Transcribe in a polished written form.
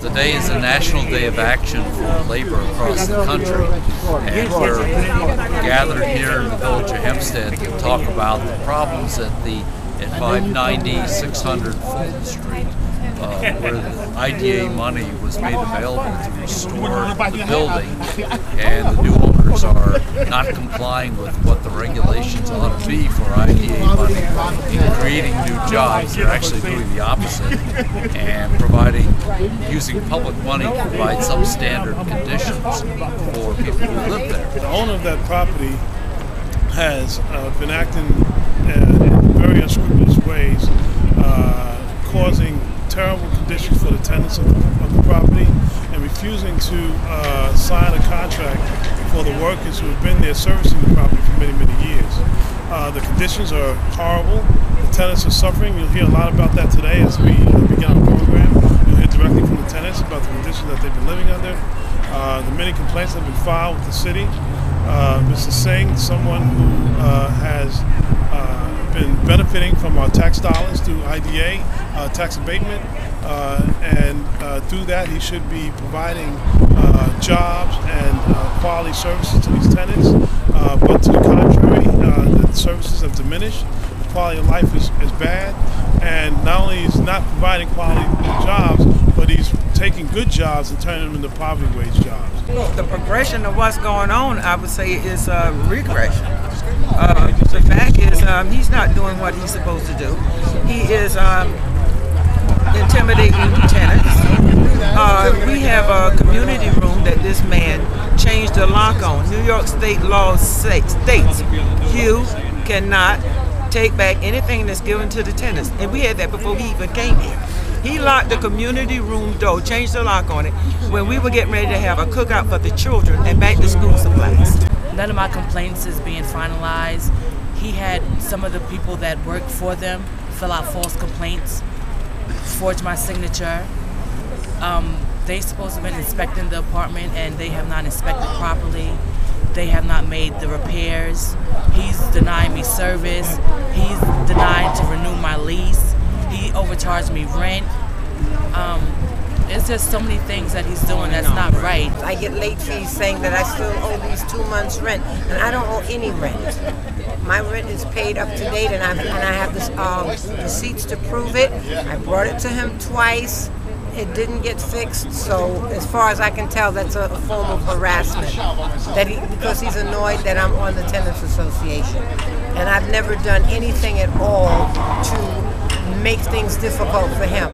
Today is a national day of action for labor across the country, and we're gathered here in the village of Hempstead to talk about the problems at 590 600 Fulton Street, where the IDA money was made available to restore the building, and the new owners are not complying with what the regulations ought to be for IDA money in creating new jobs. They're actually doing the opposite and using public money to provide substandard conditions for people who live there. The owner of that property has been acting in very unscrupulous ways, causing terrible conditions for the tenants of the property and refusing to sign a contract for the workers who have been there servicing the property for many, many years. The conditions are horrible. The tenants are suffering. You'll hear a lot about that today as we begin our program. You'll hear directly from the tenants about the conditions that they've been living under. The many complaints that have been filed with the city. Mr. Singh, someone who has been benefiting from our tax dollars through IDA, tax abatement, and through that he should be providing jobs and quality services to these tenants. But to the contrary, the services have diminished. The quality of life is bad, and not only is he not providing quality jobs, but he's taking good jobs and turning them into poverty wage jobs. The progression of what's going on, I would say, is regression. The fact is he's not doing what he's supposed to do. He is intimidating tenants. We have a community room that this man changed the lock on. New York State law states you cannot take back anything that's given to the tenants. And we had that before he even came here. He locked the community room door, changed the lock on it, when we were getting ready to have a cookout for the children and back to school supplies. None of my complaints is being finalized. He had some of the people that work for them fill out false complaints, forge my signature. They supposed to have been inspecting the apartment and they have not inspected properly. They have not made the repairs. He's denying me service. He's denying to renew my lease. He overcharged me rent. It's just so many things that he's doing that's not right. I get late fees saying that I still owe these 2 months' rent, and I don't owe any rent. My rent is paid up to date, and I have this receipts to prove it. I brought it to him twice. It didn't get fixed, so as far as I can tell, that's a form of harassment. Because he's annoyed that I'm on the Tenants Association, and I've never done anything at all to make things difficult for him.